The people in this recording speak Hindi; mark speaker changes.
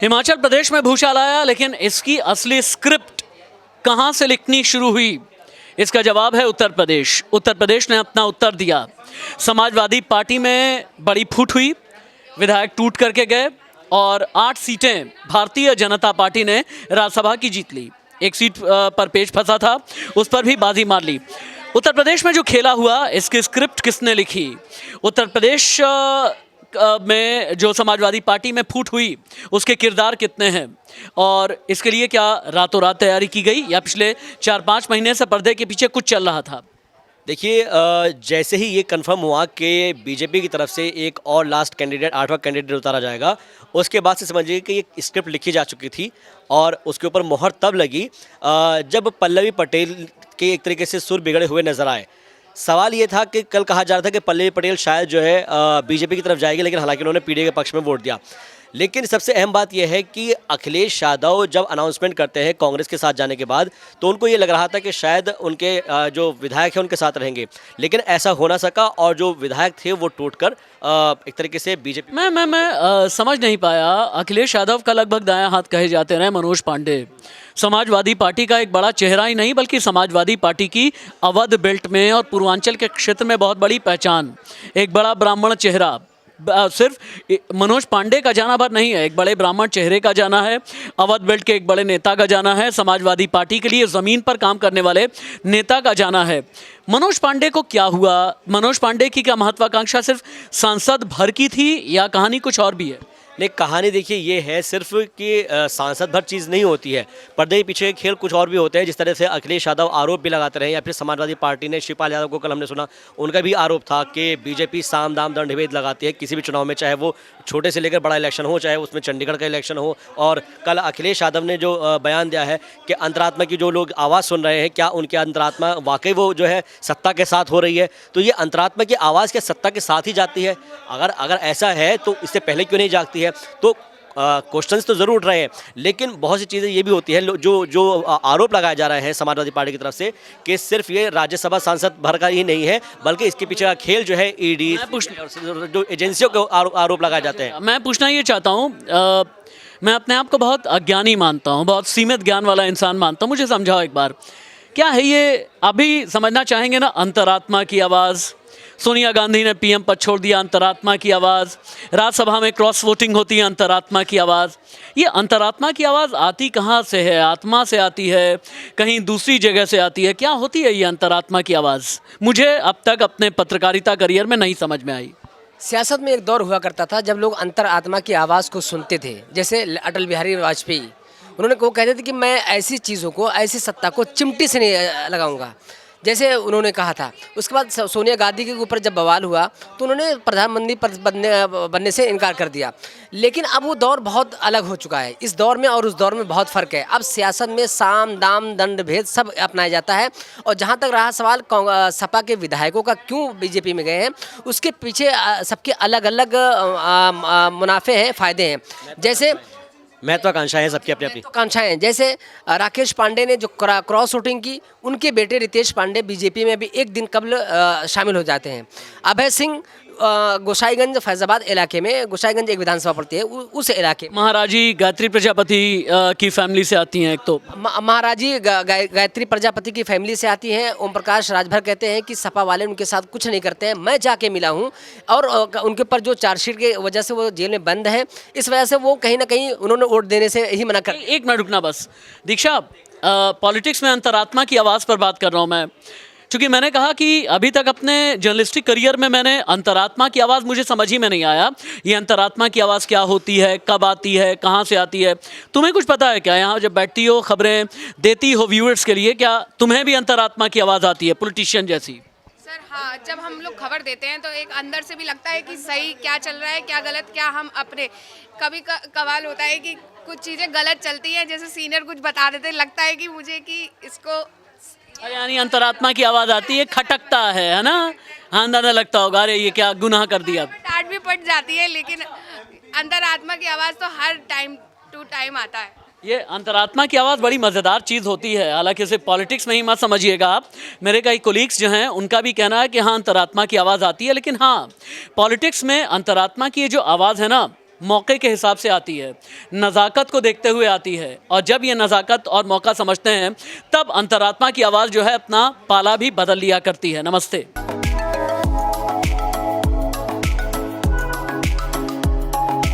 Speaker 1: हिमाचल प्रदेश में भूचाल आया, लेकिन इसकी असली स्क्रिप्ट कहां से लिखनी शुरू हुई? इसका जवाब है उत्तर प्रदेश। उत्तर प्रदेश ने अपना उत्तर दिया। समाजवादी पार्टी में बड़ी फूट हुई, विधायक टूट करके गए और 8 सीटें भारतीय जनता पार्टी ने राज्यसभा की जीत ली। एक सीट पर पेच फंसा था, उस पर भी बाजी मार ली। उत्तर प्रदेश में जो खेला हुआ, इसकी स्क्रिप्ट किसने लिखी? उत्तर प्रदेश में जो समाजवादी पार्टी में फूट हुई, उसके किरदार कितने हैं और इसके लिए क्या रातों रात तैयारी की गई या पिछले 4-5 महीने से पर्दे के पीछे कुछ चल रहा था?
Speaker 2: देखिए, जैसे ही ये कंफर्म हुआ कि बीजेपी की तरफ से एक और लास्ट कैंडिडेट 8वां कैंडिडेट उतारा जाएगा, उसके बाद से समझिए कि ये स्क्रिप्ट लिखी जा चुकी थी और उसके ऊपर मोहर तब लगी जब पल्लवी पटेल के एक तरीके से सुर बिगड़े हुए नजर आए। सवाल ये था कि कल कहा जा रहा था कि पल्लवी पटेल शायद जो है बीजेपी की तरफ जाएगी, लेकिन हालांकि उन्होंने पीडीए के पक्ष में वोट दिया। लेकिन सबसे अहम बात यह है कि अखिलेश यादव जब अनाउंसमेंट करते हैं कांग्रेस के साथ जाने के बाद, तो उनको ये लग रहा था कि शायद उनके जो विधायक हैं उनके साथ रहेंगे, लेकिन ऐसा हो ना सका और जो विधायक थे वो टूटकर एक तरीके से बीजेपी
Speaker 1: मैं समझ नहीं पाया। अखिलेश यादव का लगभग दायां हाथ कहे जाते रहे मनोज पांडे, समाजवादी पार्टी का एक बड़ा चेहरा ही नहीं बल्कि समाजवादी पार्टी की अवध बेल्ट में और पूर्वांचल के क्षेत्र में बहुत बड़ी पहचान, एक बड़ा ब्राह्मण चेहरा। सिर्फ मनोज पांडे का जाना भर नहीं है, एक बड़े ब्राह्मण चेहरे का जाना है, अवध बेल्ट के एक बड़े नेता का जाना है, समाजवादी पार्टी के लिए ज़मीन पर काम करने वाले नेता का जाना है। मनोज पांडे को क्या हुआ? मनोज पांडे की क्या महत्वाकांक्षा सिर्फ सांसद भर की थी या कहानी कुछ और भी है?
Speaker 2: नहीं, कहानी देखिए ये है सिर्फ कि सांसद भर चीज़ नहीं होती है, पर्दे के पीछे खेल कुछ और भी होते हैं। जिस तरह से अखिलेश यादव आरोप भी लगाते रहे, या फिर समाजवादी पार्टी ने शिवपाल यादव को, कल हमने सुना, उनका भी आरोप था कि बीजेपी साम दाम दंड भेद लगाती है किसी भी चुनाव में, चाहे वो छोटे से लेकर बड़ा इलेक्शन हो, चाहे उसमें चंडीगढ़ का इलेक्शन हो। और कल अखिलेश यादव ने जो बयान दिया है कि अंतरात्मा की जो लोग आवाज़ सुन रहे हैं, क्या उनकी अंतरात्मा वाकई वो जो है सत्ता के साथ हो रही है? तो ये अंतरात्मा की आवाज़ क्या सत्ता के साथ ही जाती है? अगर ऐसा है तो इससे पहले क्यों नहीं जागती है? तो क्वेश्चंस तो ज़रूर उठ रहे हैं, लेकिन बहुत सी चीज़ें ये भी होती है जो आरोप लगाए जा रहे हैं समाजवादी पार्टी की तरफ से कि सिर्फ ये राज्यसभा सांसद भर का ही नहीं है, बल्कि इसके पीछे का खेल जो है ईडी जो एजेंसियों के आरोप लगाए जाते हैं।
Speaker 1: मैं पूछना ये चाहता हूँ, मैं अपने आप को बहुत अज्ञानी मानता हूँ, बहुत सीमित ज्ञान वाला इंसान मानता हूँ, मुझे समझाओ एक बार, क्या है ये? अभी समझना चाहेंगे ना, अंतरात्मा की आवाज़। सोनिया गांधी ने पीएम पद छोड़ दिया, अंतरात्मा की आवाज़। राज्यसभा में क्रॉस वोटिंग होती है, अंतरात्मा की आवाज़। ये अंतरात्मा की आवाज़ आती कहाँ से है? आत्मा से आती है, कहीं दूसरी जगह से आती है? क्या होती है ये अंतरात्मा की आवाज़? मुझे अब तक अपने पत्रकारिता करियर में नहीं समझ में आई।
Speaker 3: सियासत में एक दौर हुआ करता था जब लोग अंतरात्मा की आवाज़ को सुनते थे, जैसे अटल बिहारी वाजपेयी। उन्होंने वो कहते थे कि मैं ऐसी चीज़ों को, ऐसी सत्ता को चिमटी से नहीं लगाऊंगा, जैसे उन्होंने कहा था। उसके बाद सोनिया गांधी के ऊपर जब बवाल हुआ तो उन्होंने प्रधानमंत्री बनने से इनकार कर दिया। लेकिन अब वो दौर बहुत अलग हो चुका है। इस दौर में और उस दौर में बहुत फ़र्क है। अब सियासत में साम दाम दंड भेद सब अपनाया जाता है। और जहाँ तक रहा सवाल सपा के विधायकों का क्यों बीजेपी में गए हैं, उसके पीछे सबके अलग अलग मुनाफे हैं, फ़ायदे हैं। जैसे
Speaker 2: महत्वाकांक्षाएं हैं सबकी अपनी अपनी
Speaker 3: महत्वाकांक्षाएं हैं। जैसे राकेश पांडे ने जो क्रॉस वोटिंग की, उनके बेटे रितेश पांडे बीजेपी में भी एक दिन कबल शामिल हो जाते हैं। अभय सिंह गोसाईगंज फैजाबाद इलाके में, गोसाईगंज एक विधानसभा पड़ती है, उस इलाके
Speaker 1: महाराजी गायत्री प्रजापति की फैमिली से आती हैं। एक तो
Speaker 3: महाराजी गायत्री प्रजापति की फैमिली से आती हैं। ओम प्रकाश राजभर कहते हैं कि सपा वाले उनके साथ कुछ नहीं करते हैं। मैं जाके मिला हूं और उनके ऊपर जो चार्जशीट की वजह से वो जेल में बंद है, इस वजह से वो कहीं ना कहीं उन्होंने वोट देने से ही मना कर।
Speaker 1: एक मिनट रुकना बस। दीक्षा, पॉलिटिक्स में अंतरात्मा की आवाज़ पर बात कर रहा हूँ मैं, क्योंकि मैंने कहा कि अभी तक अपने जर्नलिस्टिक करियर में मैंने अंतरात्मा की आवाज़, मुझे समझ ही में नहीं आया ये अंतरात्मा की आवाज़ क्या होती है, कब आती है, कहाँ से आती है? तुम्हें कुछ पता है क्या? यहाँ जब बैठती हो, खबरें देती हो व्यूअर्स के लिए, क्या तुम्हें भी अंतरात्मा की आवाज़ आती है पॉलिटिशियन जैसी?
Speaker 4: सर हाँ, जब हम लोग खबर देते हैं तो एक अंदर से भी लगता है कि सही क्या चल रहा है, क्या गलत, क्या हम अपने कभी कवाल होता है कि कुछ चीज़ें गलत चलती हैं, जैसे सीनियर कुछ बता देते, लगता है कि मुझे कि इसको,
Speaker 1: यानी अंतरात्मा की आवाज़ आती है, खटकता है ना? हाँ, अंदाजा लगता होगा, अरे ये क्या गुनाह कर दिया।
Speaker 4: डांट भी पड़ जाती है, लेकिन अंतरात्मा की आवाज़ तो हर टाइम टू टाइम आता है।
Speaker 1: ये अंतरात्मा की आवाज़ बड़ी मज़ेदार चीज़ होती है। हालांकि सिर्फ पॉलिटिक्स में ही मत समझिएगा आप, मेरे कई कोलीग्स जो हैं उनका भी कहना है कि हाँ अंतरात्मा की आवाज़ आती है। लेकिन हाँ, पॉलिटिक्स में अंतरात्मा की ये जो आवाज़ है ना, मौके के हिसाब से आती है, नज़ाकत को देखते हुए आती है, और जब ये नज़ाकत और मौका समझते हैं तब अंतरात्मा की आवाज़ जो है अपना पाला भी बदल लिया करती है। नमस्ते।